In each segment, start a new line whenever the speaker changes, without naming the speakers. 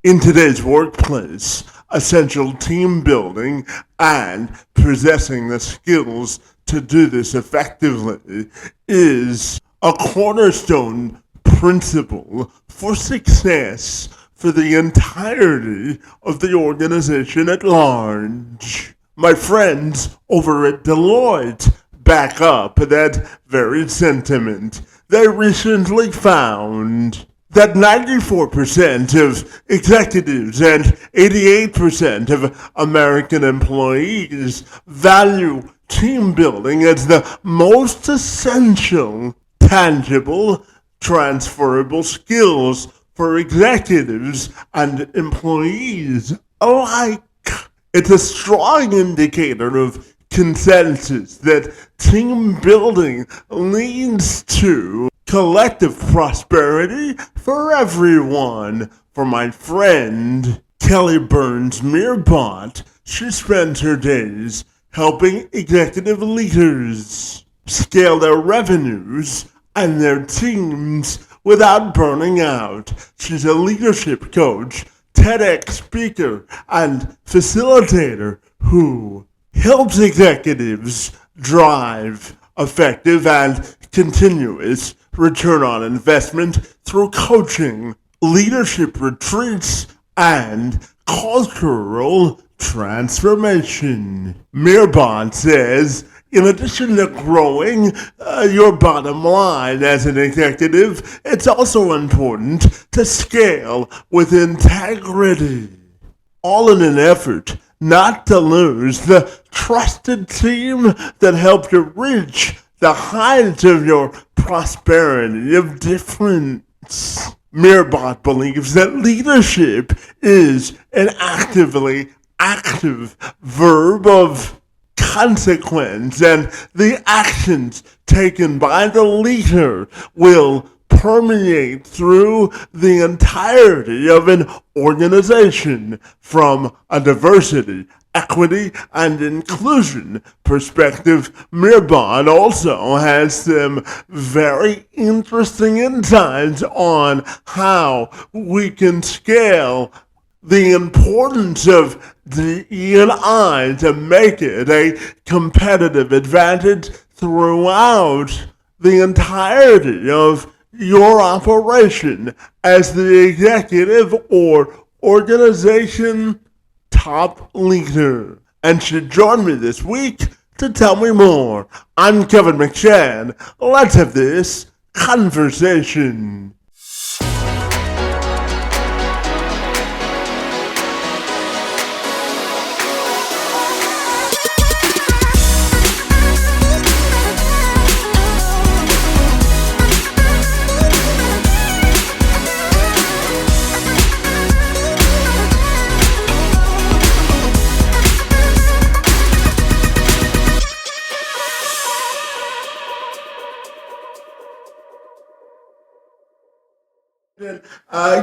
In today's workplace, essential team building and possessing the skills to do this effectively is a cornerstone principle for success for the entirety of the organization at large. My friends over at Deloitte back up that very sentiment. They recently found that 94% of executives and 88% of American employees value team building as the most essential, tangible, transferable skills for executives and employees alike. It's a strong indicator of consensus that team building leads to collective prosperity for everyone. For my friend Kelly Burns Meerbott, she spends her days helping executive leaders scale their revenues and their teams without burning out. She's a leadership coach, TEDx speaker, and facilitator who helps executives drive effective and continuous return on investment through coaching, leadership retreats, and cultural transformation. Meerbott says, in addition to growing your bottom line as an executive, it's also important to scale with integrity, all in an effort not to lose the trusted team that helped you reach the height of your prosperity of difference. Meerbott believes that leadership is an actively active verb of consequence, and the actions taken by the leader will permeate through the entirety of an organization from a diversity, equity, and inclusion perspective. Meerbott also has some very interesting insights on how we can scale the importance of the E&I to make it a competitive advantage throughout the entirety of your operation as the executive or organization top leader. And should join me this week to tell me more. I'm Kevin McShann. Let's have this conversation.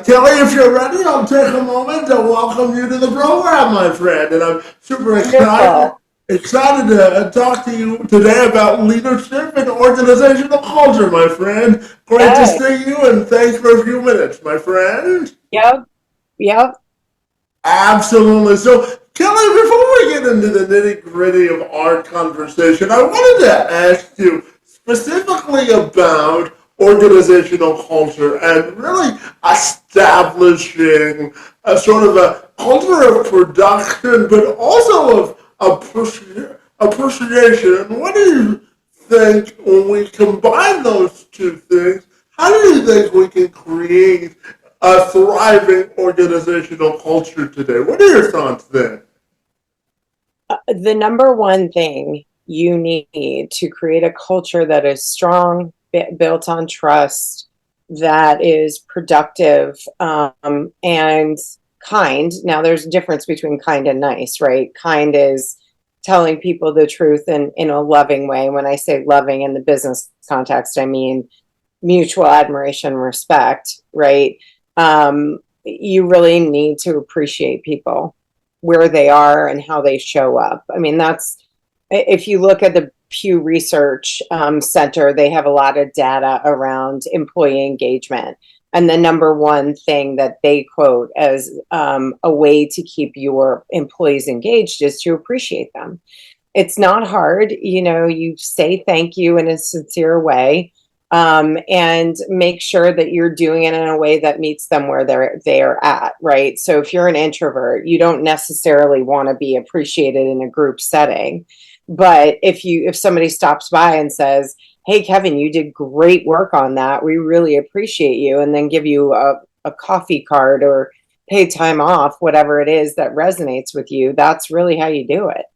Kelly, if you're ready, I'll take a moment to welcome you to the program, my friend. And I'm super
Wonderful.
excited to talk to you today about leadership and organizational culture, my friend. Great to
Yes.
see you, and thanks for a few minutes, my friend.
Yep. Yep.
Absolutely. So, Kelly, before we get into the nitty gritty of our conversation, I wanted to ask you specifically about organizational culture and really establishing a sort of a culture of production, but also of appreciation. And what do you think when we combine those two things? How do you think we can create a thriving organizational culture today? What are your thoughts there?
The number one thing you need to create a culture that is strong, built on trust, that is productive, and kind. Now, there's a difference between kind and nice, right? Kind is telling people the truth in a loving way. When I say loving in the business context, I mean mutual admiration, respect, right? You really need to appreciate people where they are and how they show up. I mean, that's, if you look at the Pew Research Center, they have a lot of data around employee engagement. And the number one thing that they quote as a way to keep your employees engaged is to appreciate them. It's not hard. You say thank you in a sincere way, and make sure that you're doing it in a way that meets them where they're at, right? So if you're an introvert, you don't necessarily want to be appreciated in a group setting. But if somebody stops by and says, "Hey, Kevin, you did great work on that. We really appreciate you," and then give you a coffee card or pay time off, whatever it is that resonates with you, that's really how you do it.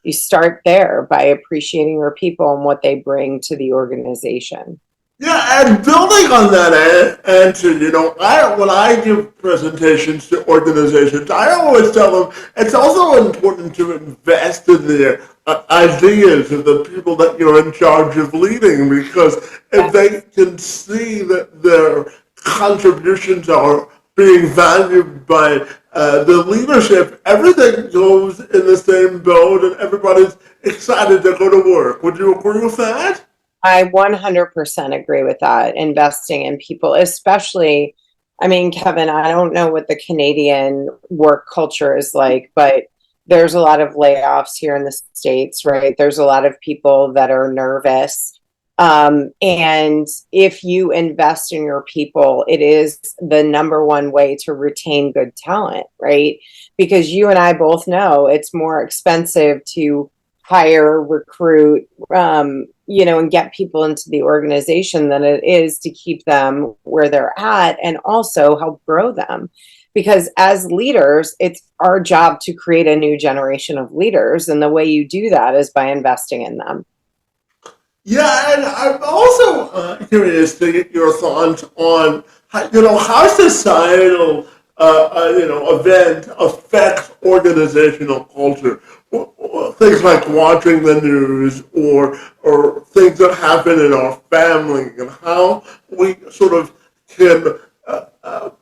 You start there by appreciating your people and what they bring to the organization.
Yeah, and building on that answer, when I give presentations to organizations, I always tell them it's also important to invest in the ideas of the people that you're in charge of leading, because if they can see that their contributions are being valued by the leadership, everything goes in the same boat and everybody's excited to go to work. Would you agree with that?
I 100% agree with that. Investing in people, especially, I mean, Kevin, I don't know what the Canadian work culture is like, but there's a lot of layoffs here in the States, right? There's a lot of people that are nervous. And if you invest in your people, it is the number one way to retain good talent, right? Because you and I both know it's more expensive to hire, recruit, and get people into the organization than it is to keep them where they're at and also help grow them. Because as leaders, it's our job to create a new generation of leaders. And the way you do that is by investing in them.
Yeah, and I'm also curious to get your thoughts on how societal event affects organizational culture. Things like watching the news or things that happen in our family, and how we sort of can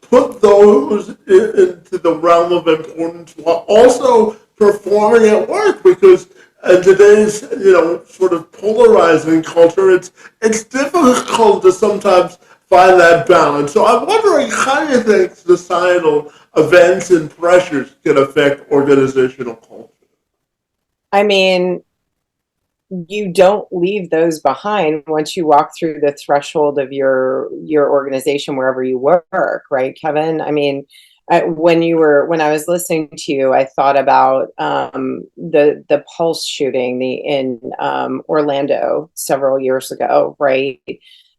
put those into the realm of importance while also performing at work, because in today's sort of polarizing culture, it's difficult to sometimes find that balance. So I'm wondering, how do you think societal events and pressures can affect organizational culture?
I mean, you don't leave those behind once you walk through the threshold of your organization wherever you work, right, Kevin? I mean, when I was listening to you, I thought about the Pulse shooting in Orlando several years ago, right?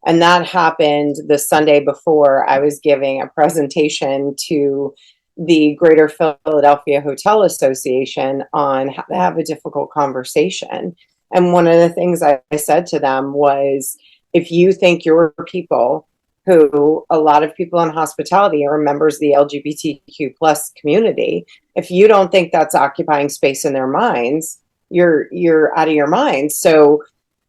And that happened the Sunday before I was giving a presentation to the Greater Philadelphia Hotel Association on how to have a difficult conversation. And one of the things I said to them was, if you think your people, who a lot of people in hospitality are members of the LGBTQ plus community, if you don't think that's occupying space in their minds, you're out of your mind. So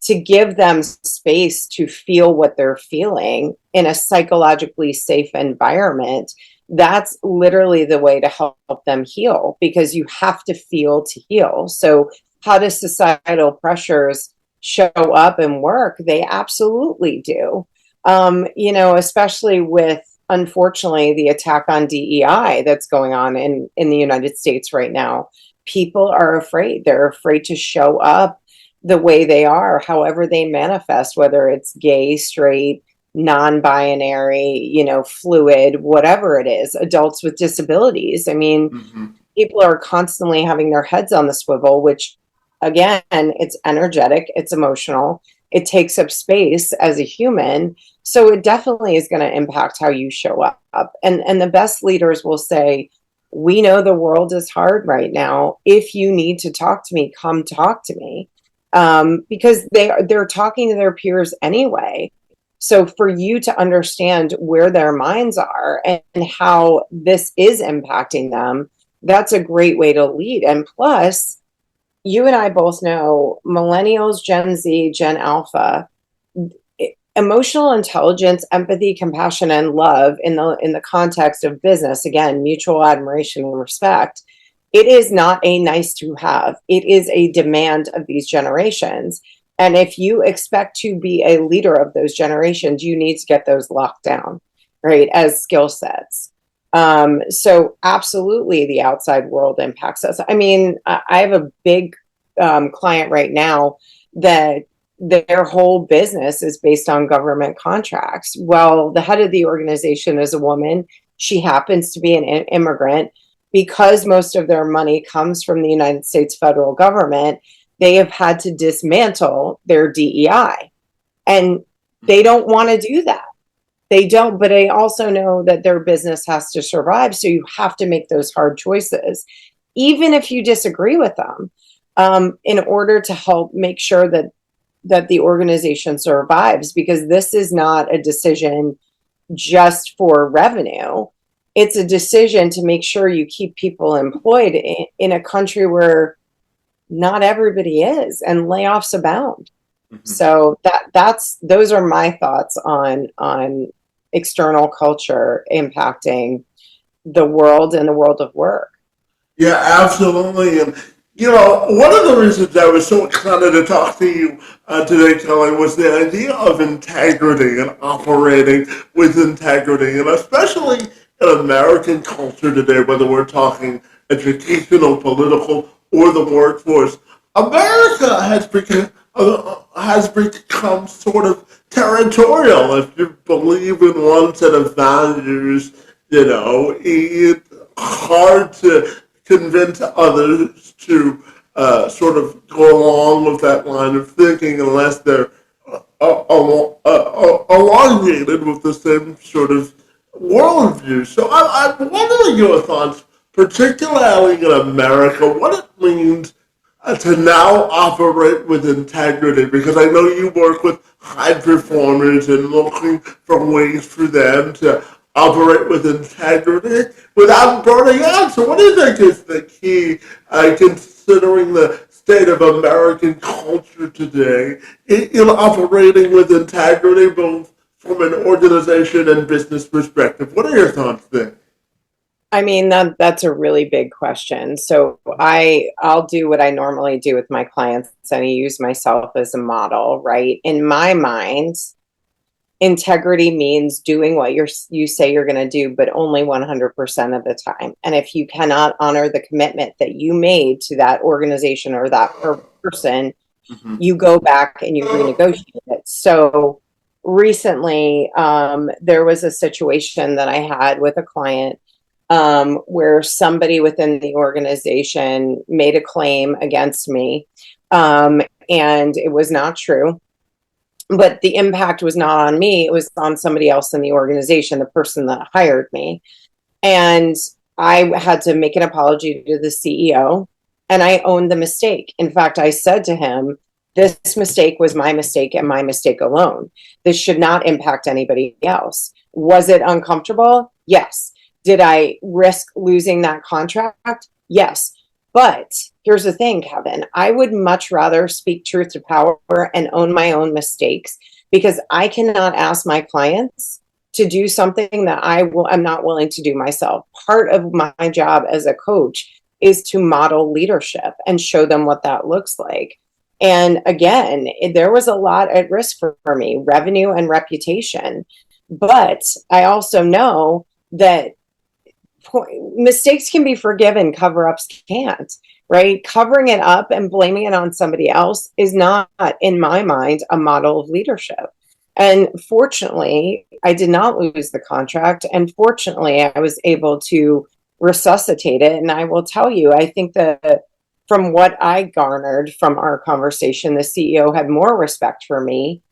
to give them space to feel what they're feeling in a psychologically safe environment, that's literally the way to help them heal, because you have to feel to heal. So how do societal pressures show up and work? They absolutely do. Especially with, unfortunately, the attack on DEI that's going on in the United States right now. People are afraid. They're afraid to show up the way they are, however they manifest, whether it's gay, straight, non-binary, fluid, whatever it is, adults with disabilities. I mean,
Mm-hmm.
people are constantly having their heads on the swivel, which, again, it's energetic, it's emotional, it takes up space as a human. So it definitely is going to impact how you show up. And the best leaders will say, we know the world is hard right now. If you need to talk to me, come talk to me. Because they're talking to their peers anyway. So for you to understand where their minds are and how this is impacting them, that's a great way to lead. And plus, you and I both know millennials, Gen Z, Gen Alpha, emotional intelligence, empathy, compassion, and love in the context of business, again, mutual admiration and respect. It is not a nice to have. It is a demand of these generations. And if you expect to be a leader of those generations, you need to get those locked down. right, as skill sets. So absolutely the outside world impacts us. I mean, I have a big client right now that their whole business is based on government contracts. Well, the head of the organization is a woman. She happens to be an immigrant. Because most of their money comes from the United States federal government, they have had to dismantle their DEI. And they don't want to do that. They don't, but they also know that their business has to survive. So you have to make those hard choices, even if you disagree with them, in order to help make sure that the organization survives. Because this is not a decision just for revenue. It's a decision to make sure you keep people employed in a country where not everybody is, and layoffs abound. Mm-hmm. So those are my thoughts on external culture impacting the world and the world of work.
Yeah, absolutely. And, one of the reasons I was so excited to talk to you today, Kelly, was the idea of integrity and operating with integrity, and especially in American culture today, whether we're talking educational, political, or the workforce. America has become sort of territorial. If you believe in one set of values, it's hard to convince others to sort of go along with that line of thinking unless they're elongated with the same sort of worldview. So I'm wondering your thoughts, particularly in America, what it means to now operate with integrity, because I know you work with high performers and looking for ways for them to operate with integrity without burning out. So what do you think is the key, considering the state of American culture today, in operating with integrity, both from an organization and business perspective? What are your thoughts there?
I mean, that's a really big question. So I'll do what I normally do with my clients, and I use myself as a model, right? In my mind, integrity means doing what you say you're going to do, but only 100% of the time. And if you cannot honor the commitment that you made to that organization or that person, mm-hmm. you go back and you renegotiate it. So recently, there was a situation that I had with a client where somebody within the organization made a claim against me, and it was not true. But the impact was not on me. It was on somebody else in the organization, the person that hired me. And I had to make an apology to the CEO, and I owned the mistake. In fact, I said to him, this mistake was my mistake and my mistake alone. This should not impact anybody else. Was it uncomfortable? Yes. Did I risk losing that contract? Yes. But here's the thing, Kevin, I would much rather speak truth to power and own my own mistakes, because I cannot ask my clients to do something that I'm not willing to do myself. Part of my job as a coach is to model leadership and show them what that looks like. And again, there was a lot at risk for me, revenue and reputation. But I also know that mistakes can be forgiven, cover-ups can't, right? Covering it up and blaming it on somebody else is not, in my mind, a model of leadership. And fortunately, I did not lose the contract. And fortunately, I was able to resuscitate it. And I will tell you, I think that from what I garnered from our conversation, the CEO had more respect for me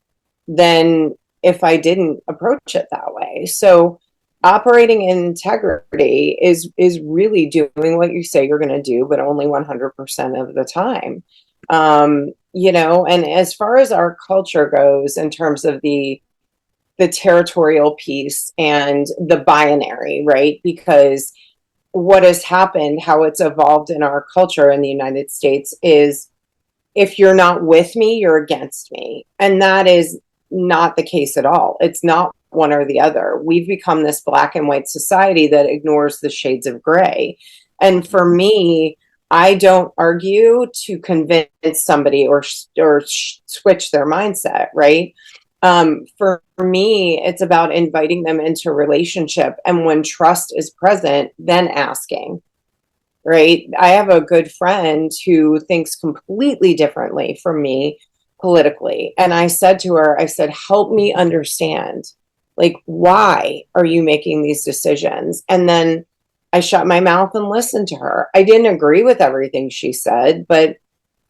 than if I didn't approach it that way. So operating in integrity is really doing what you say you're going to do, but only 100% of the time. And as far as our culture goes, in terms of the territorial piece and the binary, right? Because what has happened, how it's evolved in our culture in the United States is, if you're not with me, you're against me. And that is not the case at all. It's not one or the other. We've become this black and white society that ignores the shades of gray. And for me, I don't argue to convince somebody or switch their mindset, right? For me, it's about inviting them into a relationship. And when trust is present, then asking, right? I have a good friend who thinks completely differently from me politically. And I said to her, I said, help me understand, like, why are you making these decisions? And then I shut my mouth and listened to her. I didn't agree with everything she said, but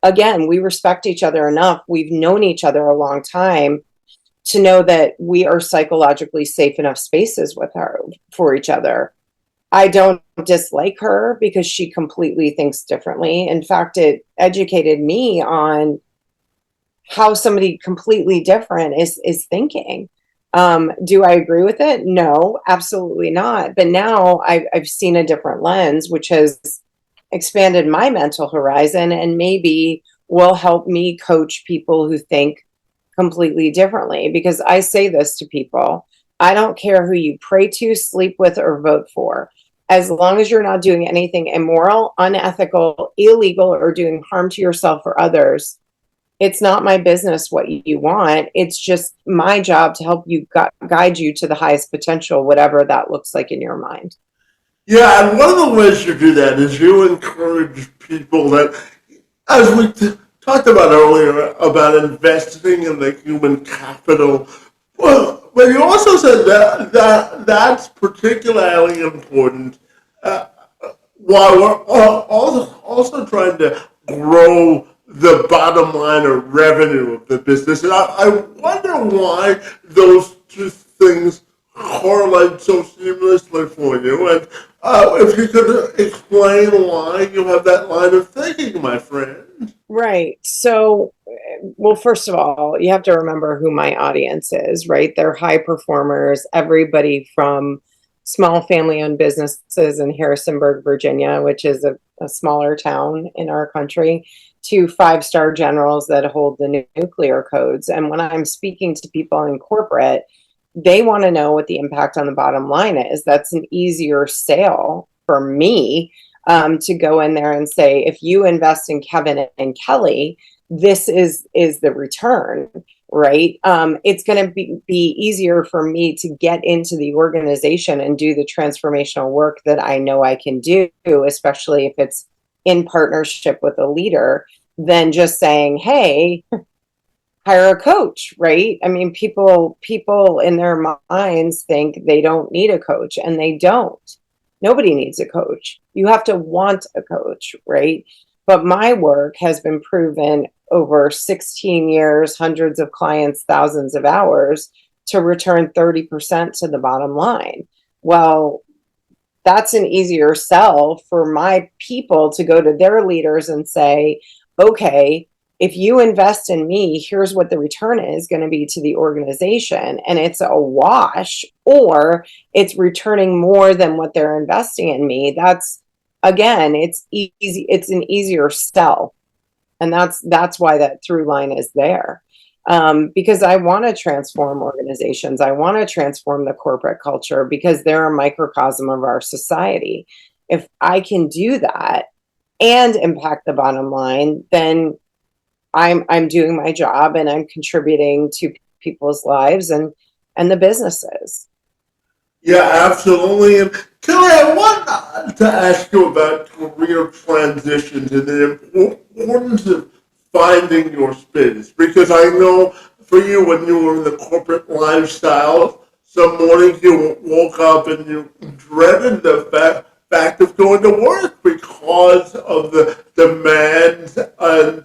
again, we respect each other enough. We've known each other a long time to know that we are psychologically safe enough spaces with her for each other. I don't dislike her because she completely thinks differently. In fact, it educated me on how somebody completely different is thinking. Do I agree with it? No, absolutely not. But now I've seen a different lens, which has expanded my mental horizon and maybe will help me coach people who think completely differently. Because I say this to people, I don't care who you pray to, sleep with, or vote for. As long as you're not doing anything immoral, unethical, illegal, or doing harm to yourself or others, it's not my business what you want. It's just my job to help you guide you to the highest potential, whatever that looks like in your mind.
Yeah, and one of the ways you do that is you encourage people that, as we talked about earlier, about investing in the human capital. Well, but you also said that's particularly important while we're also trying to grow the bottom line or revenue of the business. And I wonder why those two things correlate so seamlessly for you. And if you could explain why you have that line of thinking, my friend.
Right. So, well, first of all, you have to remember who my audience is, right? They're high performers, everybody from small family owned businesses in Harrisonburg, Virginia, which is a smaller town in our country, to five-star generals that hold the nuclear codes. And when I'm speaking to people in corporate, they want to know what the impact on the bottom line is. That's an easier sale for me, to go in there and say, if you invest in Kevin and Kelly, this is the return, right? It's going to be easier for me to get into the organization and do the transformational work that I know I can do, especially if it's in partnership with a leader, than just saying, hey, hire a coach, right? I mean, people in their minds think they don't need a coach, and they don't. Nobody needs a coach. You have to want a coach, right? But my work has been proven over 16 years, hundreds of clients, thousands of hours, to return 30% to the bottom line. Well, that's an easier sell for my people to go to their leaders and say, okay, if you invest in me, here's what the return is going to be to the organization. And it's a wash, or it's returning more than what they're investing in me. That's, again, it's easy. It's an easier sell. And that's why that through line is there. Because I want to transform organizations. I want to transform the corporate culture because they're a microcosm of our society. If I can do that and impact the bottom line, then I'm doing my job and I'm contributing to people's lives and the businesses.
Yeah, absolutely. And Kelly, I want to ask you about career transitions and the importance of finding your space. Because I know for you, when you were in the corporate lifestyle, some mornings you woke up and you dreaded the fact of going to work because of the demands and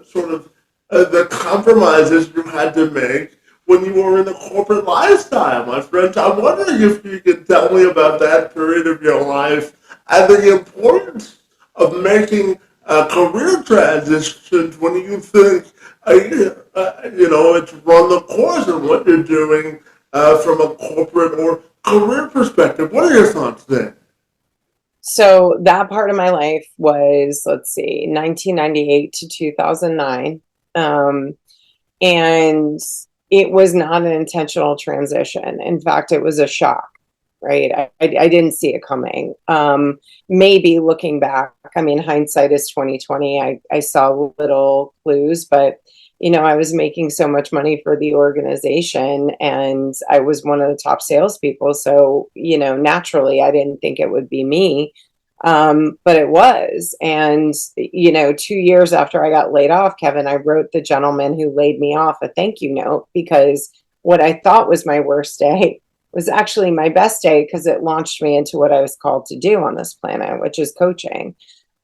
sort of the compromises you had to make when you were in the corporate lifestyle, my friends. I'm wondering if you can tell me about that period of your life and the importance of making career transitions when you think, it's run the course of what you're doing from a corporate or career perspective. What are your thoughts there?
So that part of my life was, let's see, 1998 to 2009. And it was not an intentional transition. In fact, it was a shock, right? I didn't see it coming. Maybe looking back, I mean, hindsight is 2020. I saw little clues, but I was making so much money for the organization and I was one of the top salespeople. So, naturally, I didn't think it would be me. But it was. And, 2 years after I got laid off, Kevin, I wrote the gentleman who laid me off a thank you note because what I thought was my worst day was actually my best day because it launched me into what I was called to do on this planet, which is coaching.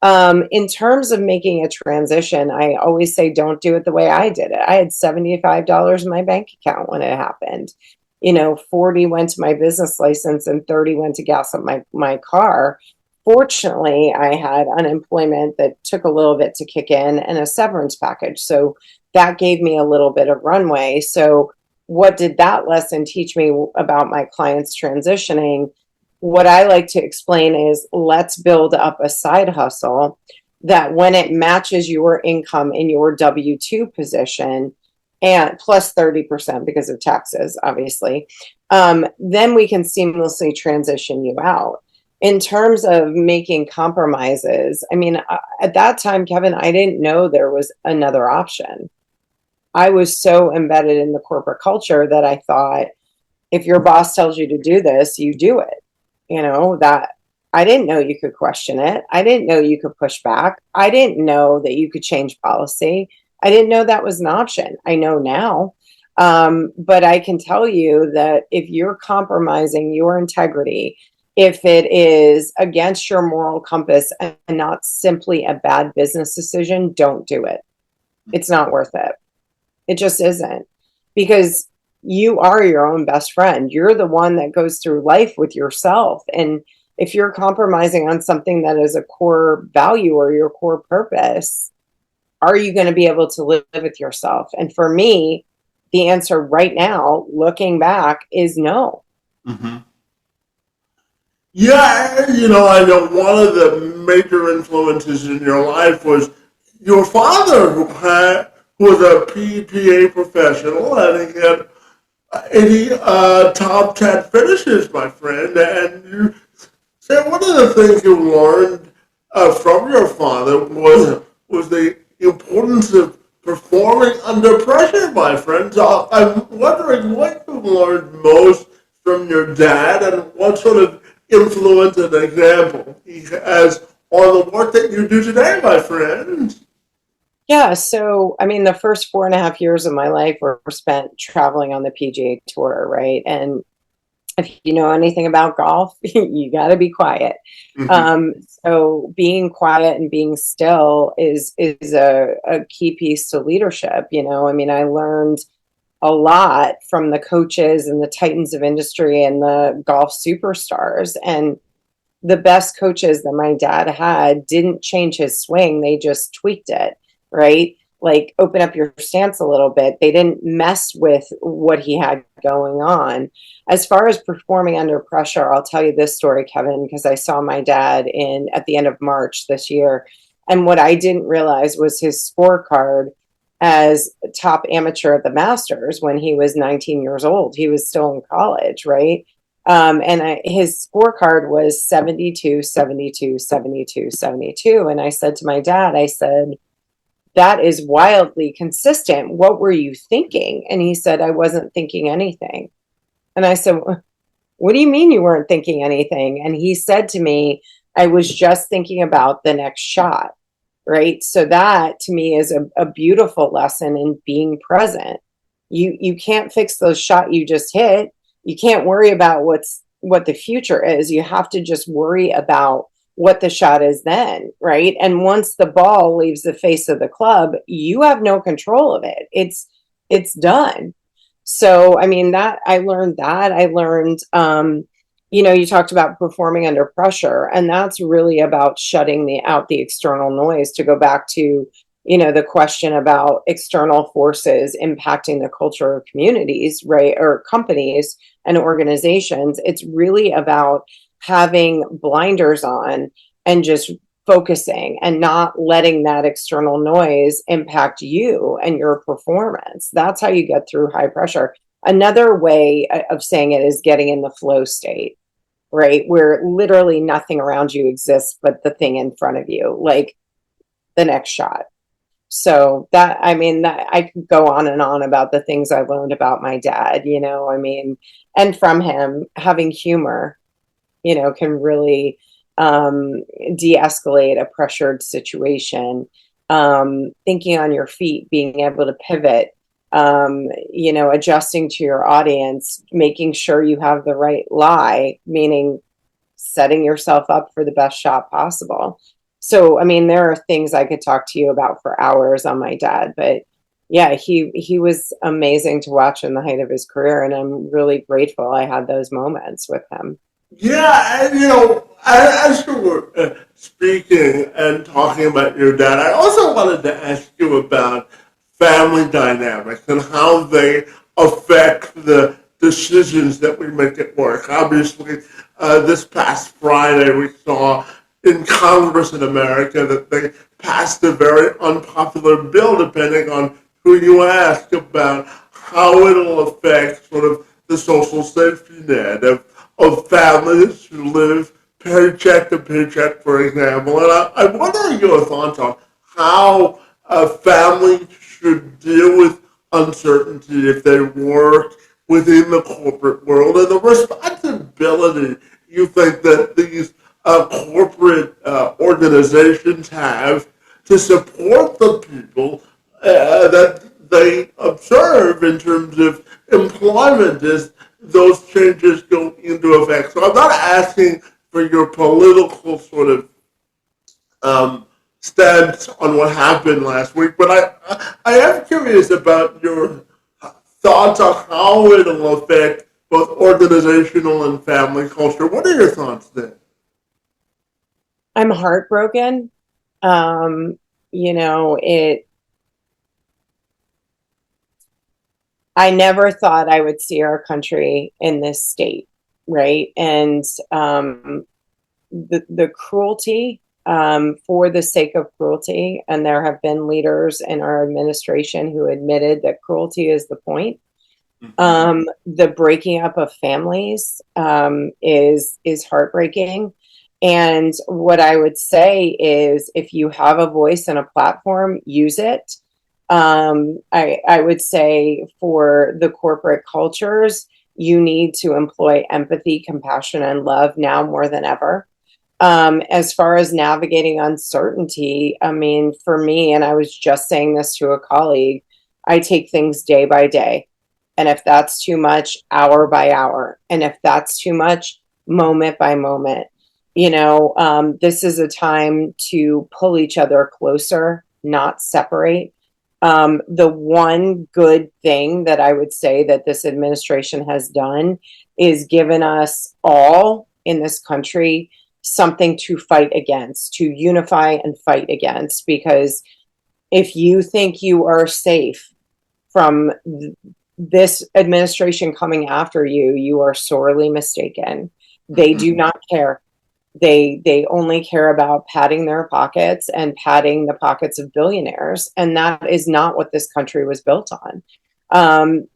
In terms of making a transition, I always say don't do it the way I did it. I had $75 in my bank account when it happened. 40 went to my business license and 30 went to gas up my car. Fortunately, I had unemployment that took a little bit to kick in and a severance package. So that gave me a little bit of runway. So what did that lesson teach me about my clients transitioning? What I like to explain is let's build up a side hustle that when it matches your income in your W-2 position and plus 30% because of taxes, obviously, then we can seamlessly transition you out. In terms of making compromises, I mean, at that time, Kevin, I didn't know there was another option. I was so embedded in the corporate culture that I thought if your boss tells you to do this, you do it. That I didn't know you could question it. I didn't know you could push back. I didn't know that you could change policy. I didn't know that was an option. I know now. But I can tell you that if you're compromising your integrity, if it is against your moral compass and not simply a bad business decision, don't do it. It's not worth it. It just isn't. Because you are your own best friend. You're the one that goes through life with yourself. And if you're compromising on something that is a core value or your core purpose, are you going to be able to live with yourself? And for me, the answer right now, looking back, is no.
Mm-hmm. Yeah, I know one of the major influences in your life was your father, who was a PGA professional, and he had 80 top 10 finishes, my friend. And you said one of the things you learned from your father was the importance of performing under pressure, my friend. So I'm wondering what you learned most from your dad and what sort of influence and example he has on the work that you do today, my friend.
Yeah, so I mean, the first 4.5 years of my life were spent traveling on the PGA Tour, right? And if you know anything about golf, you got to be quiet.
Mm-hmm.
So being quiet and being still is a key piece to leadership. I mean, I learned a lot from the coaches and the titans of industry and the golf superstars. And the best coaches that my dad had didn't change his swing, they just tweaked it, right? Like open up your stance a little bit. They didn't mess with what he had going on. As far as performing under pressure, I'll tell you this story, Kevin, because I saw my dad at the end of March this year. And what I didn't realize was his scorecard as top amateur at the Masters when he was 19 years old. He was still in college, right? His scorecard was 72, 72, 72, 72. And I said to my dad, I said, that is wildly consistent. What were you thinking? And he said, I wasn't thinking anything. And I said, what do you mean you weren't thinking anything? And he said to me, I was just thinking about the next shot. Right. So that to me is a beautiful lesson in being present. You can't fix those shot you just hit. You can't worry about what the future is. You have to just worry about what the shot is then, right? And once the ball leaves the face of the club, you have no control of it. It's done. So, I mean, I learned, you talked about performing under pressure, and that's really about shutting out the external noise to go back to, the question about external forces impacting the culture of communities, right? Or companies and organizations. It's really about having blinders on and just focusing and not letting that external noise impact you and your performance. That's how you get through high pressure. Another way of saying it is getting in the flow state, right? Where literally nothing around you exists but the thing in front of you, like the next shot. So that, I mean, that I could go on and on about the things I learned about my dad, I mean, and from him, having humor, can really de-escalate a pressured situation. Thinking on your feet, being able to pivot, adjusting to your audience, making sure you have the right lie, meaning setting yourself up for the best shot possible. So, I mean, there are things I could talk to you about for hours on my dad, but yeah, he was amazing to watch in the height of his career, and I'm really grateful I had those moments with him.
Yeah, and as you were speaking and talking about your dad, I also wanted to ask you about family dynamics and how they affect the decisions that we make at work. Obviously, this past Friday we saw in Congress in America that they passed a very unpopular bill, depending on who you ask, about how it'll affect sort of the social safety net of families who live paycheck to paycheck, for example. And I wonder your thoughts on how a family should deal with uncertainty if they work within the corporate world, and the responsibility you think that these corporate organizations have to support the people that they observe in terms of employment as those changes go into effect. So I'm not asking for your political sort of stance on what happened last week, but I am curious about your thoughts on how it'll affect both organizational and family culture. What are your thoughts there?
I'm heartbroken. Um, it I never thought I would see our country in this state, right? And the cruelty, for the sake of cruelty, and there have been leaders in our administration who admitted that cruelty is the point. The breaking up of families is heartbreaking. And what I would say is, if you have a voice and a platform, use it. I would say for the corporate cultures, you need to employ empathy, compassion, and love now more than ever. As far as navigating uncertainty, I mean, for me, and I was just saying this to a colleague, I take things day by day. And if that's too much, hour by hour. And if that's too much, moment by moment. This is a time to pull each other closer, not separate. The one good thing that I would say that this administration has done is given us all in this country something to fight against, to unify and fight against. Because if you think you are safe from this administration coming after you, you are sorely mistaken. They do not care. They only care about padding their pockets and padding the pockets of billionaires, and that is not what this country was built on.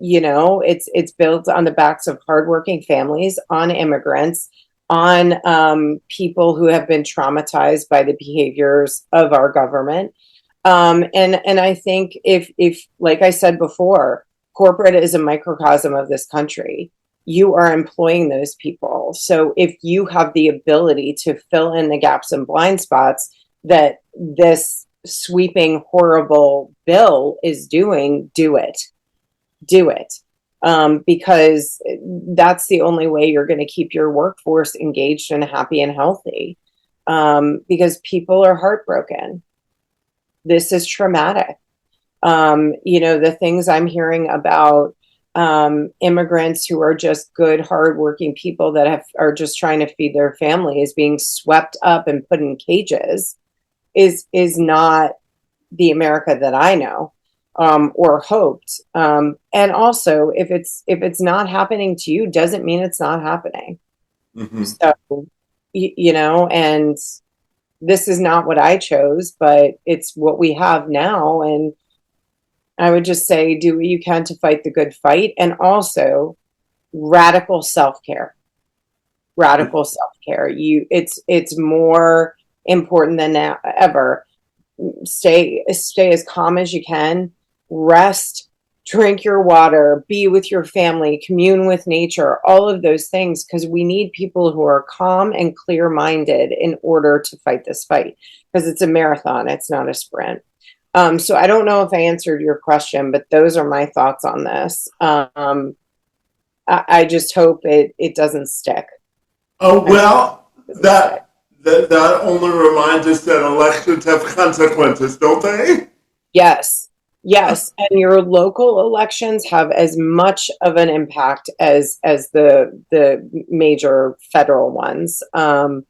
It's built on the backs of hardworking families, on immigrants, on people who have been traumatized by the behaviors of our government. And I think if like I said before, corporate is a microcosm of this country. You are employing those people. So if you have the ability to fill in the gaps and blind spots that this sweeping, horrible bill is doing, do it. Do it. Because that's the only way you're going to keep your workforce engaged and happy and healthy. Because people are heartbroken. This is traumatic. The things I'm hearing about immigrants who are just good, hardworking people that are just trying to feed their families being swept up and put in cages is not the America that I know or hoped. And also, if it's not happening to you, doesn't mean it's not happening.
Mm-hmm.
So, and this is not what I chose, but it's what we have now. And I would just say, do what you can to fight the good fight, and also radical self-care. Radical self-care. It's more important than ever. stay as calm as you can, rest, drink your water, be with your family, commune with nature, all of those things, because we need people who are calm and clear-minded in order to fight this fight, because it's a marathon, it's not a sprint. So I don't know if I answered your question, but those are my thoughts on this. I just hope it doesn't stick.
Oh, well, that only reminds us that elections have consequences, don't they?
Yes. Yes, and your local elections have as much of an impact as the major federal ones. I'm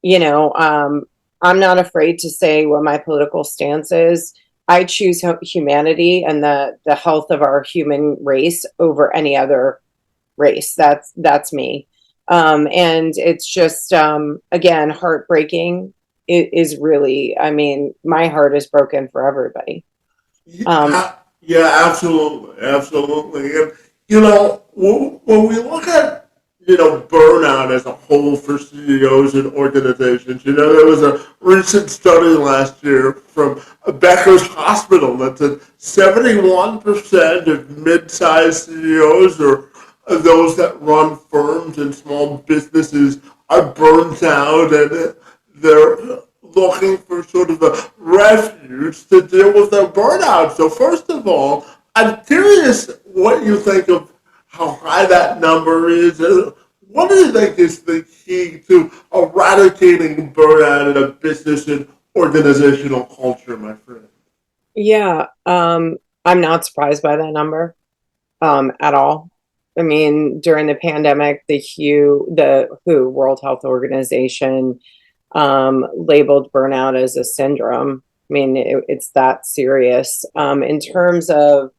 not afraid to say what my political stance is. I choose humanity and the health of our human race over any other race. That's me. And it's just again heartbreaking. It is really. I mean, my heart is broken for everybody. Um,
Yeah, absolutely, absolutely. And when we look at burnout as a whole for CEOs and organizations, there was a recent study last year from Becker's Hospital that said 71% of mid-sized CEOs or those that run firms and small businesses are burnt out, and they're looking for sort of a refuge to deal with their burnout. So first of all, I'm curious what you think of how high that number is. What do you think is the key to eradicating burnout in a business and organizational culture, my friend?
yeah, I'm not surprised by that number at all. I mean, during the pandemic, the WHO, World Health Organization, labeled burnout as a syndrome. I mean, it's that serious. In terms of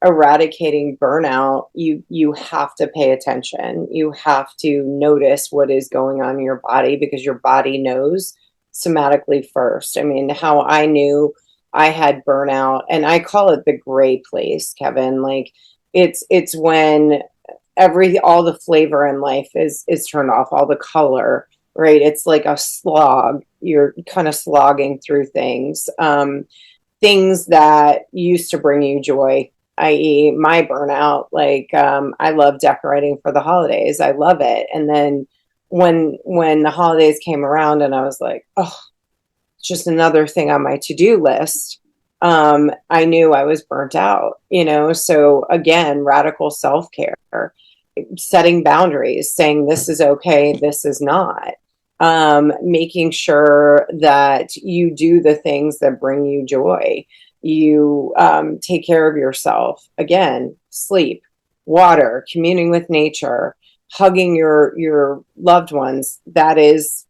eradicating burnout, you have to pay attention. You have to notice what is going on in your body, because your body knows somatically first. I mean, how I knew I had burnout, and I call it the gray place, Kevin. Like it's when all the flavor in life is turned off, all the color, right? It's like a slog. You're kind of slogging through things. Things that used to bring you joy, i.e., my burnout. Like I love decorating for the holidays. I love it. And then when the holidays came around, and I was like, oh, it's just another thing on my to-do list. I knew I was burnt out. So again, radical self-care, setting boundaries, saying this is okay, this is not. Making sure that you do the things that bring you joy. You take care of yourself. Again, sleep, water, communing with nature, hugging your loved ones. That is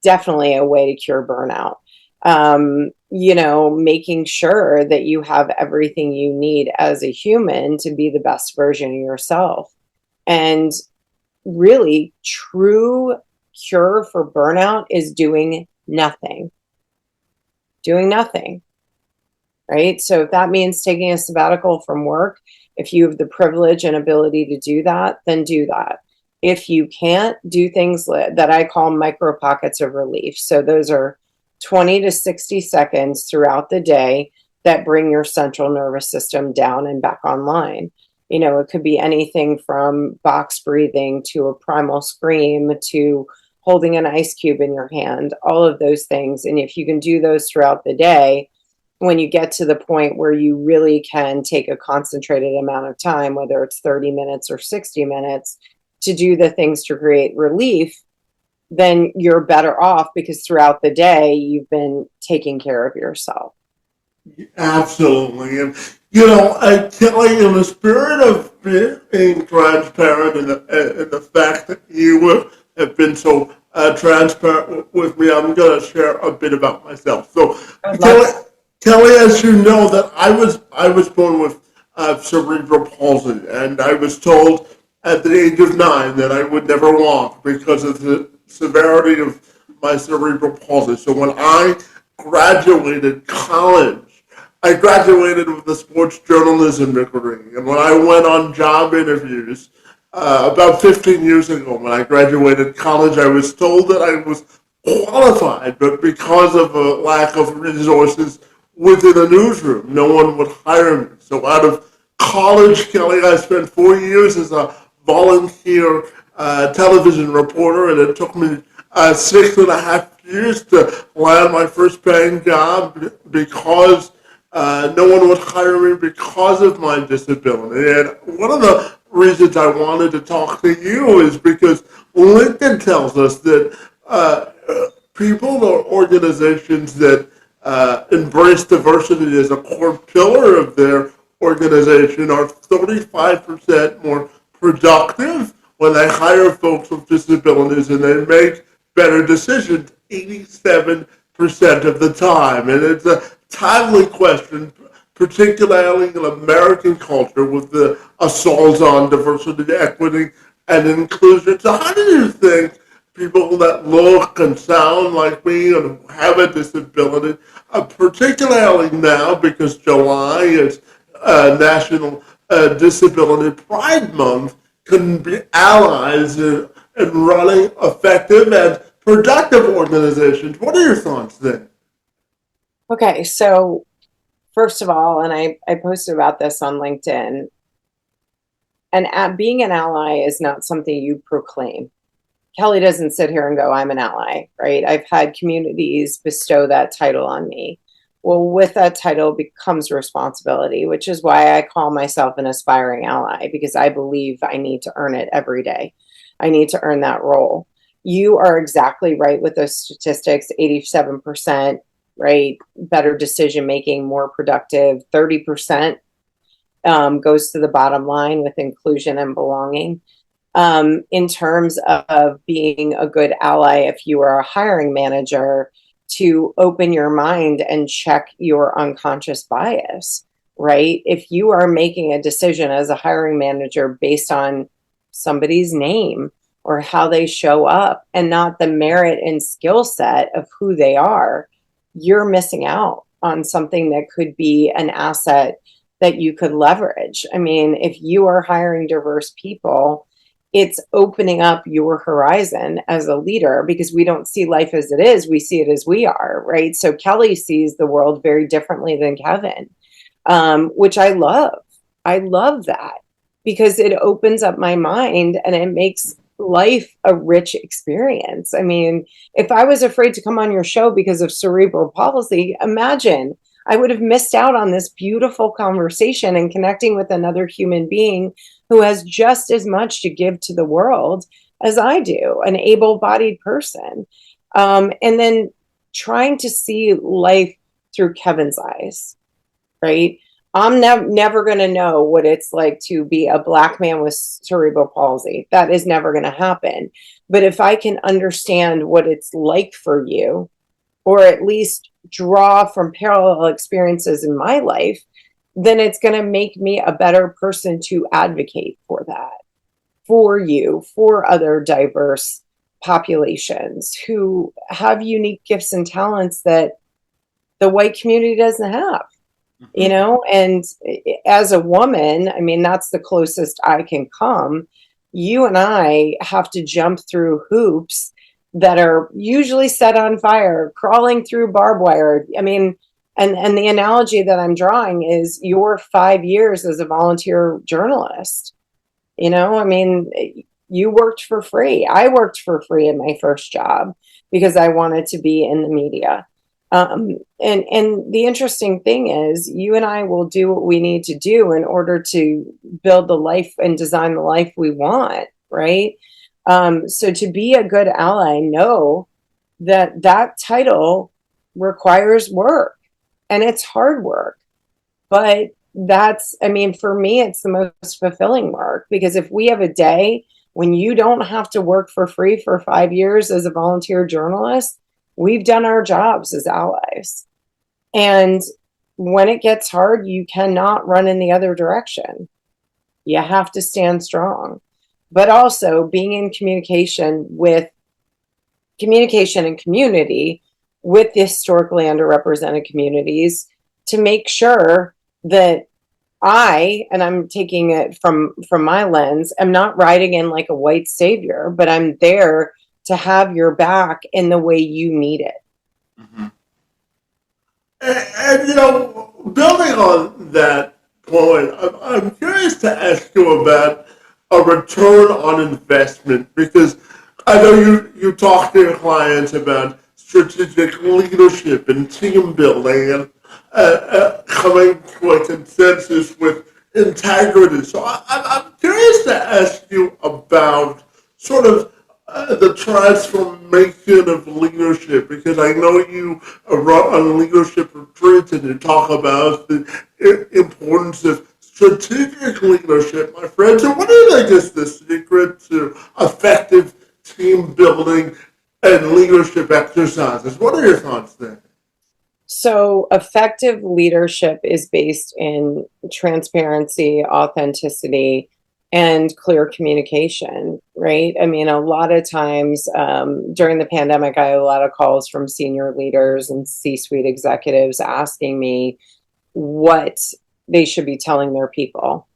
definitely a way to cure burnout. Making sure that you have everything you need as a human to be the best version of yourself. And really, true cure for burnout is doing nothing. Doing nothing, right? So if that means taking a sabbatical from work, if you have the privilege and ability to do that, then do that. If you can't, do things that I call micro pockets of relief. So those are 20 to 60 seconds throughout the day that bring your central nervous system down and back online. It could be anything from box breathing to a primal scream to holding an ice cube in your hand, all of those things. And if you can do those throughout the day, when you get to the point where you really can take a concentrated amount of time, whether it's 30 minutes or 60 minutes, to do the things to create relief, then you're better off, because throughout the day, you've been taking care of yourself.
Absolutely. And, I tell you, in the spirit of being transparent and the fact that you have been so transparent with me, I'm going to share a bit about myself. So,
I'd love
Kelly, Kelly, as you know, that I was born with cerebral palsy, and I was told at the age of 9 that I would never walk because of the severity of my cerebral palsy. So when I graduated college, I graduated with a sports journalism degree, and when I went on job interviews about 15 years ago, when I graduated college, I was told that I was qualified, but because of a lack of resources within a newsroom, no one would hire me. So out of college, Kelly, I spent 4 years as a volunteer television reporter, and it took me 6.5 years to land my first paying job because no one would hire me because of my disability. And one of the reasons I wanted to talk to you is because LinkedIn tells us that people or organizations that embrace diversity as a core pillar of their organization are 35% more productive when they hire folks with disabilities, and they make better decisions 87% of the time. And it's a timely question, particularly in American culture with the assaults on diversity, equity, and inclusion. So how do you think people that look and sound like me and have a disability, particularly now because July is National Disability Pride Month, can be allies in running effective and productive organizations? What are your thoughts there?
Okay, so first of all, and I posted about this on LinkedIn, and being an ally is not something you proclaim. Kelly doesn't sit here and go, I'm an ally, right? I've had communities bestow that title on me. Well, with that title becomes responsibility, which is why I call myself an aspiring ally, because I believe I need to earn it every day. I need to earn that role. You are exactly right with those statistics, 87%, right? Better decision making, more productive, 30% goes to the bottom line with inclusion and belonging. In terms of being a good ally, if you are a hiring manager, to open your mind and check your unconscious bias, right? If you are making a decision as a hiring manager based on somebody's name or how they show up and not the merit and skill set of who they are, you're missing out on something that could be an asset that you could leverage. I mean, if you are hiring diverse people, it's opening up your horizon as a leader, because we don't see life as it is. We see it as we are, right? So Kelly sees the world very differently than Kevin, which I love. I love that because it opens up my mind and it makes life a rich experience. I mean, if I was afraid to come on your show because of cerebral palsy, imagine I would have missed out on this beautiful conversation and connecting with another human being who has just as much to give to the world as I do, an able-bodied person. And then trying to see life through Kevin's eyes, right? I'm never going to know what it's like to be a Black man with cerebral palsy. That is never going to happen. But if I can understand what it's like for you, or at least draw from parallel experiences in my life, then it's going to make me a better person to advocate for that, for you, for other diverse populations who have unique gifts and talents that the white community doesn't have, you know? And as a woman, I mean, that's the closest I can come. You and I have to jump through hoops that are usually set on fire, crawling through barbed wire. I mean, and the analogy that I'm drawing is your 5 years as a volunteer journalist. You know, I mean, you worked for free. I worked for free in my first job because I wanted to be in the media. And the interesting thing is, you and I will do what we need to do in order to build the life and design the life we want, right? So to be a good ally, know that that title requires work, and it's hard work. But that's, I mean, for me, it's the most fulfilling work, because if we have a day when you don't have to work for free for 5 years as a volunteer journalist, we've done our jobs as allies. And when it gets hard, you cannot run in the other direction. You have to stand strong. But also being in communication and community with the historically underrepresented communities to make sure that and I'm taking it from my lens, I'm not riding in like a white savior, but I'm there to have your back in the way you need it.
Mm-hmm. And, building on that point, I'm curious to ask you about a return on investment, because I know you talk to your clients about strategic leadership and team building and coming to a consensus with integrity. So I'm curious to ask you about sort of the transformation of leadership, because I know you run on leadership retreats and you talk about the importance of strategic leadership, my friend. So what do you think is the secret to effective team building and leadership exercises? What are your thoughts there?
So, effective leadership is based in transparency, authenticity, and clear communication, right? I mean, a lot of times during the pandemic, I had a lot of calls from senior leaders and C suite executives asking me what they should be telling their people.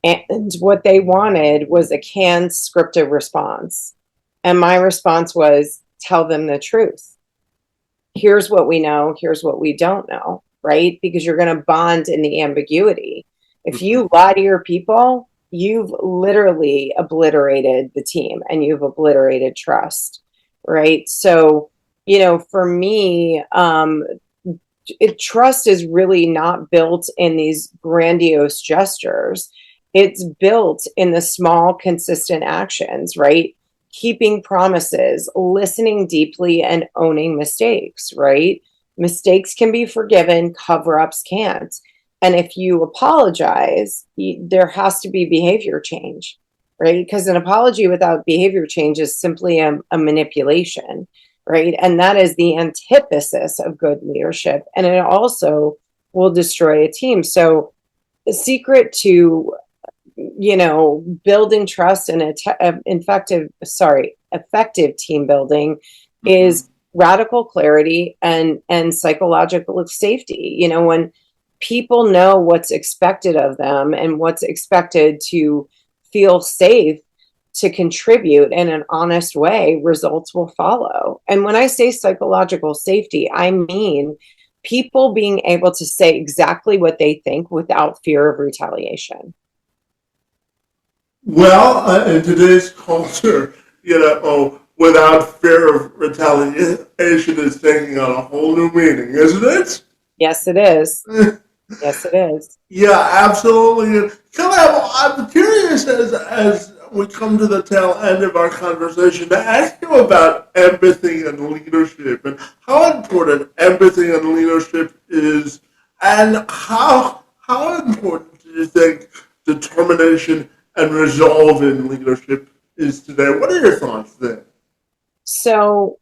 And what they wanted was a canned scripted response. And my response was, tell them the truth. Here's what we know, here's what we don't know, right? Because you're going to bond in the ambiguity. If you lie to your people, you've literally obliterated the team and you've obliterated trust, right? So, for me, trust is really not built in these grandiose gestures. It's built in the small, consistent actions, right? Keeping promises, listening deeply, and owning mistakes, right? Mistakes can be forgiven, cover ups can't. And if you apologize, there has to be behavior change, right? Because an apology without behavior change is simply a manipulation, right? And that is the antithesis of good leadership. And it also will destroy a team. So, the secret to building trust and effective team building is radical clarity and psychological safety. When people know what's expected of them and what's expected to feel safe to contribute in an honest way, results will follow. And when I say psychological safety, I mean people being able to say exactly what they think without fear of retaliation.
Well, in today's culture, without fear of retaliation is taking on a whole new meaning, isn't it?
Yes, it is. Yes, it is.
Yeah, absolutely. I'm curious as we come to the tail end of our conversation to ask you about empathy and leadership and how important empathy and leadership is, and how important do you think determination and resolve in leadership is today? What are your thoughts there?
So,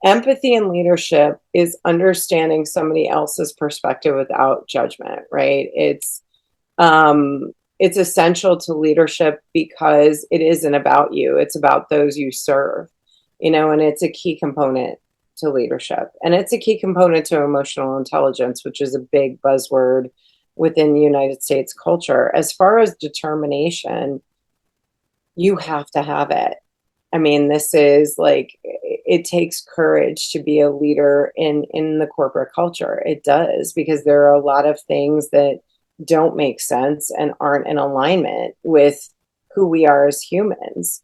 empathy and leadership is understanding somebody else's perspective without judgment, right? It's essential to leadership because it isn't about you, it's about those you serve, and it's a key component to leadership, and it's a key component to emotional intelligence, which is a big buzzword within the United States culture. As far as determination, you have to have it. I mean, this is like, it takes courage to be a leader in the corporate culture. It does, because there are a lot of things that don't make sense and aren't in alignment with who we are as humans.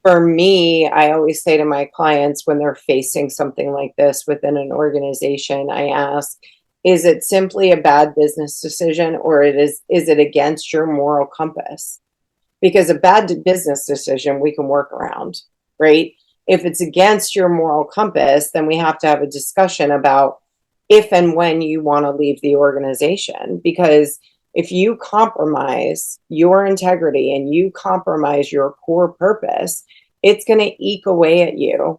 For me, I always say to my clients when they're facing something like this within an organization, I ask, is it simply a bad business decision, or is it against your moral compass? Because a bad business decision we can work around, right? If it's against your moral compass, then we have to have a discussion about if and when you want to leave the organization. Because if you compromise your integrity and you compromise your core purpose, it's going to eke away at you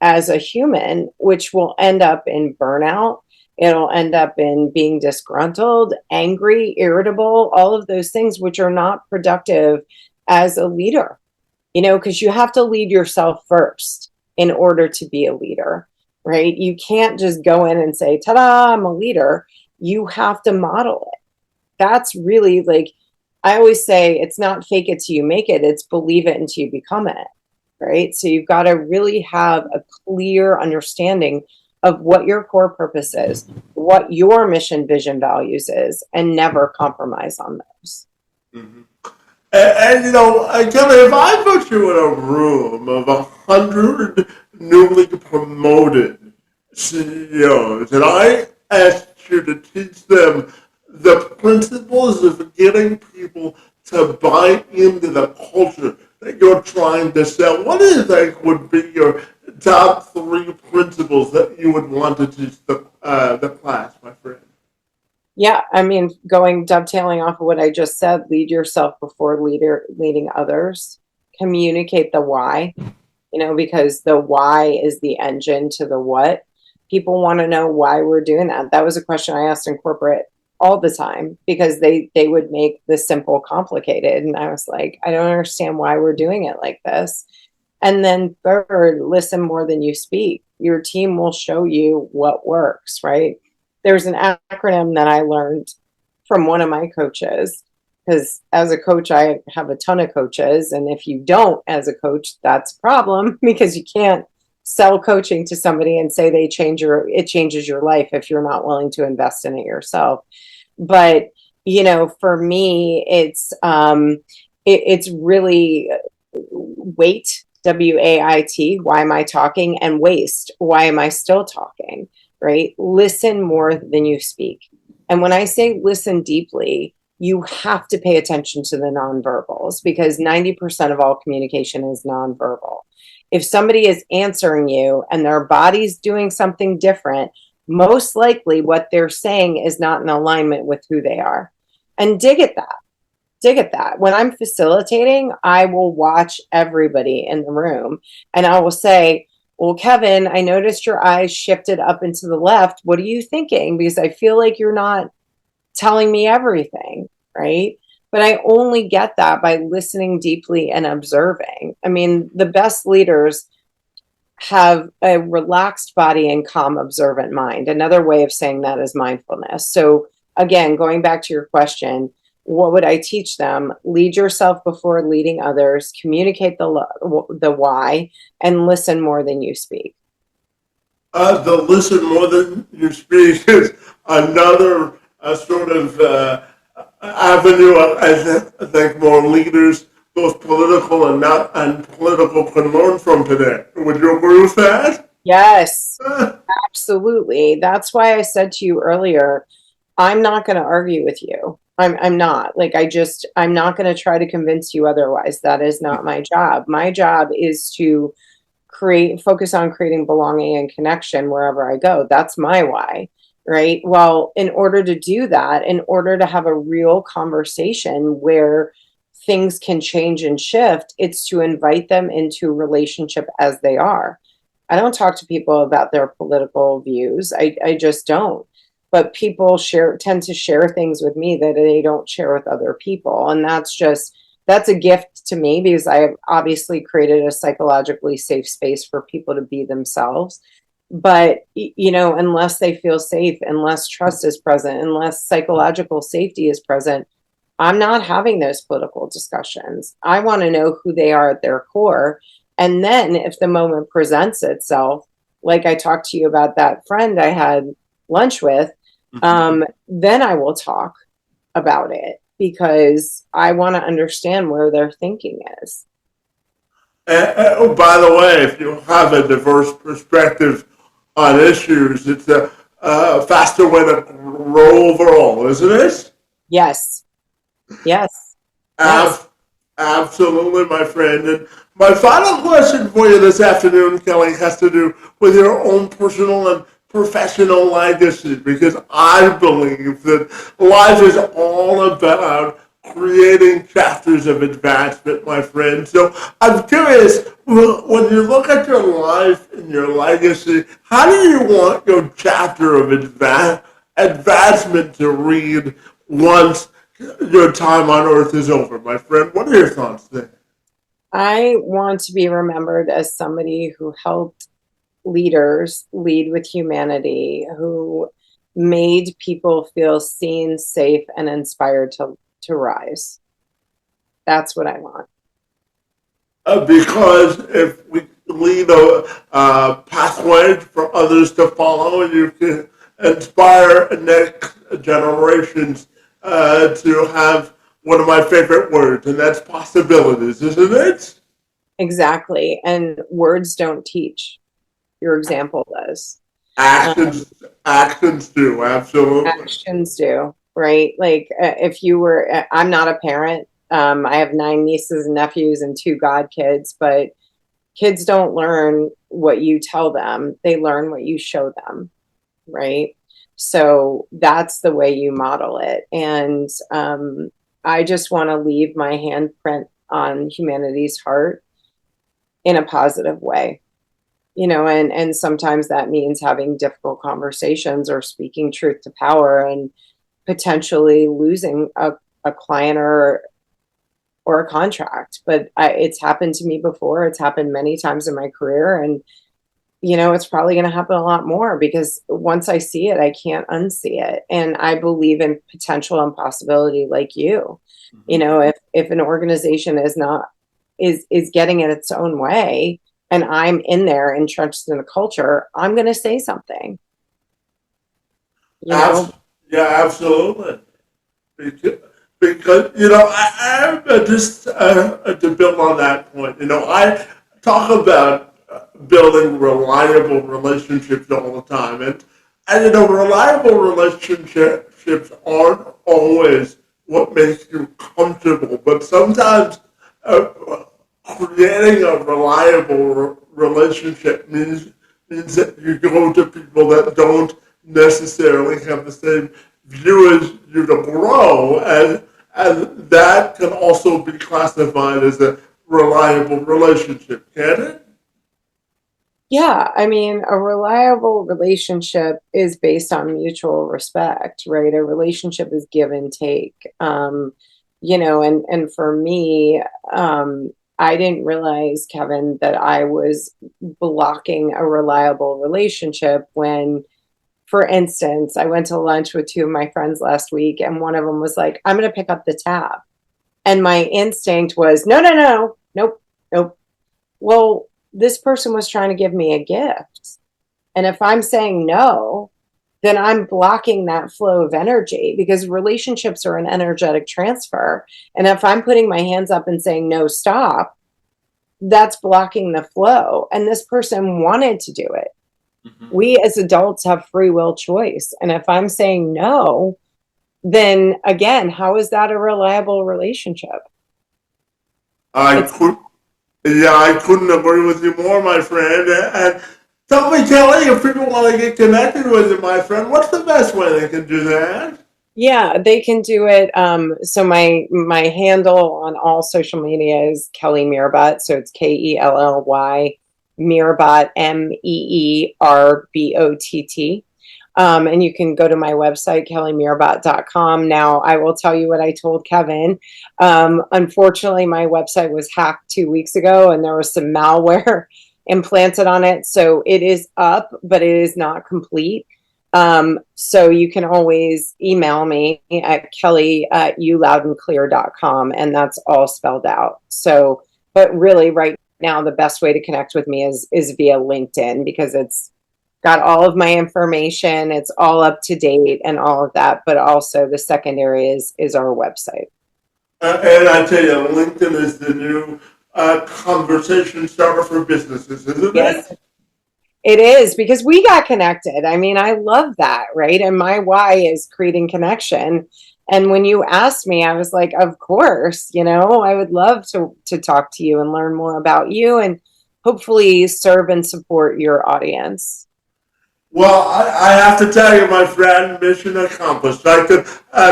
as a human, which will end up in burnout. It'll end up in being disgruntled, angry, irritable, all of those things, which are not productive as a leader, because you have to lead yourself first in order to be a leader, right? You can't just go in and say, ta-da, I'm a leader. You have to model it. That's really, like, I always say, it's not fake it till you make it. It's believe it until you become it. right? So you've got to really have a clear understanding of what your core purpose is, what your mission, vision, values is, and never compromise on those.
Mm-hmm. And you know, Kelly, if I put you in a room of 100 newly promoted CEOs, and I asked you to teach them the principles of getting people to buy into the culture that you're trying to sell, what do you think would be your top three principles that you would want to teach the class, my friend?
Yeah, I mean, dovetailing off of what I just said, lead yourself before leading others. Communicate the why, because the why is the engine to the what. People want to know why we're doing that. That was a question I asked in corporate all the time because they would make the simple complicated. And I was like, I don't understand why we're doing it like this. And then third, listen more than you speak. Your team will show you what works, right? There's an acronym that I learned from one of my coaches because as a coach, I have a ton of coaches. And if you don't, as a coach, that's a problem because you can't sell coaching to somebody and say it changes your life if you're not willing to invest in it yourself. But, for me, it's really wait, WAIT, why am I talking? And waste, why am I still talking? Right? Listen more than you speak. And when I say listen deeply, you have to pay attention to the nonverbals because 90% of all communication is nonverbal. If somebody is answering you and their body's doing something different, most likely what they're saying is not in alignment with who they are. And dig at that. When I'm facilitating, I will watch everybody in the room and I will say, well, Kevin, I noticed your eyes shifted up and to the left. What are you thinking? Because I feel like you're not telling me everything, right? But I only get that by listening deeply and observing. I mean, the best leaders have a relaxed body and calm, observant mind. Another way of saying that is mindfulness. So, again, going back to your question, what would I teach them? Lead yourself before leading others, communicate the why, and listen more than you speak.
The listen more than you speak is another sort of avenue I think more leaders, both political and not and political, can learn from today. Would you agree with that?
Yes, absolutely. That's why I said to you earlier, I'm not going to argue with you. I'm not. I'm not going to try to convince you otherwise. That is not my job. My job is to focus on creating belonging and connection wherever I go. That's my why, right? Well, in order to do that, in order to have a real conversation where things can change and shift, it's to invite them into a relationship as they are. I don't talk to people about their political views. I just don't. But people tend to share things with me that they don't share with other people. And that's a gift to me because I have obviously created a psychologically safe space for people to be themselves. But, unless they feel safe, unless trust is present, unless psychological safety is present, I'm not having those political discussions. I want to know who they are at their core. And then if the moment presents itself, like I talked to you about that friend I had lunch with, then I will talk about it because I want to understand where their thinking is.
Oh, by the way, if you have a diverse perspective on issues, it's a faster way to grow overall, isn't it?
Yes, yes, yes.
Ab- Absolutely, my friend. And my final question for you this afternoon, Kelly, has to do with your own personal and professional legacy, because I believe that life is all about creating chapters of advancement, my friend. So I'm curious, when you look at your life and your legacy, how do you want your chapter of advancement to read once your time on Earth is over, my friend? What are your thoughts there?
I want to be remembered as somebody who helped leaders lead with humanity, who made people feel seen, safe, and inspired to rise. That's what I want.
because if we lead a pathway for others to follow, you can inspire next generations to have one of my favorite words, and that's possibilities, isn't it?
Exactly. And words don't teach. Your example does. Um,
Actions do, absolutely.
Actions do, right? Like if you were, I'm not a parent. I have 9 nieces and nephews and 2 godkids, but kids don't learn what you tell them. They learn what you show them, right? So that's the way you model it. And I just want to leave my handprint on humanity's heart in a positive way, and sometimes that means having difficult conversations or speaking truth to power and potentially losing a client or a contract. But it's happened to me before. It's happened many times in my career, and it's probably going to happen a lot more because once I see it, I can't unsee it. And I believe in potential and possibility, like you. If an organization is getting in its own way, and I'm in there entrenched in the culture, I'm going to say something. You
Abs-
know,
yeah, absolutely. Because I just to build on that point, I talk about building reliable relationships all the time, and reliable relationships aren't always what makes you comfortable, but sometimes uh, creating a reliable relationship means that you go to people that don't necessarily have the same view as you to grow, and that can also be classified as a reliable relationship, can it?
yeah, I mean, a reliable relationship is based on mutual respect, right? A relationship is give and take. And for me, I didn't realize, Kevin, that I was blocking a reliable relationship when, for instance, I went to lunch with 2 of my friends last week, and one of them was like, I'm going to pick up the tab. And my instinct was, no, no, no, nope, nope. Well, this person was trying to give me a gift. And if I'm saying no, then I'm blocking that flow of energy because relationships are an energetic transfer. And if I'm putting my hands up and saying, no, stop, that's blocking the flow. And this person wanted to do it.
Mm-hmm.
We as adults have free will choice. And if I'm saying no, then again, how is that a reliable relationship?
I
It's
could, yeah, I couldn't agree with you more, my friend. And tell me, Kelly, if people want to get connected with you, my friend, what's the best way they can do that?
Yeah, they can do it. So my handle on all social media is Kelly Meerbott. So it's Kelly Meerbott, Meerbott. And you can go to my website, kellymeerbott.com. Now, I will tell you what I told Kevin. Unfortunately, my website was hacked 2 weeks ago and there was some malware implanted on it. So it is up, but it is not complete. So you can always email me at kelly@youloudandclear.com, and that's all spelled out. So, but really right now, the best way to connect with me is via LinkedIn because it's got all of my information. It's all up to date and all of that. But also the secondary is our website.
And I tell you, LinkedIn is the new conversation starter for businesses, isn't
Yes,
it?
it is because we got connected. I mean, I love that, right? And my why is creating connection. And when you asked me, I was like, of course, I would love to talk to you and learn more about you and hopefully serve and support your audience.
Well, I have to tell you, my friend, mission accomplished. I could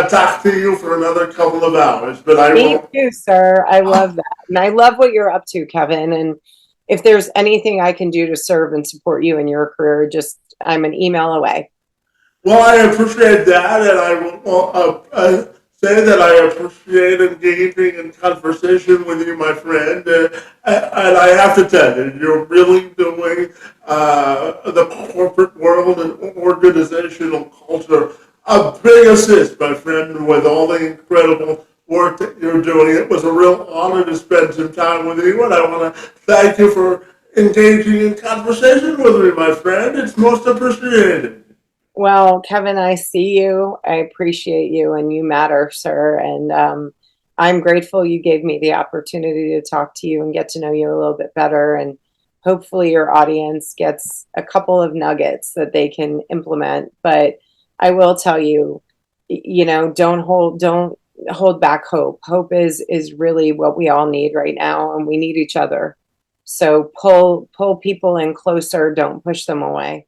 talk to you for another couple of hours, but I
Me
won't.
too, sir. I love that. And I love what you're up to, Kevin. And if there's anything I can do to serve and support you in your career, just I'm an email away.
Well, I appreciate that, and I will say that I appreciate engaging in conversation with you, my friend. And I have to tell you, you're really doing the corporate world and organizational culture a big assist, my friend, with all the incredible work that you're doing. It was a real honor to spend some time with you, and I want to thank you for engaging in conversation with me, my friend. It's most appreciated.
Well, Kevin, I see you. I appreciate you, and you matter, sir. And I'm grateful you gave me the opportunity to talk to you and get to know you a little bit better. And hopefully, your audience gets a couple of nuggets that they can implement. But I will tell you, don't hold back hope. Hope is really what we all need right now, and we need each other. So pull people in closer. Don't push them away.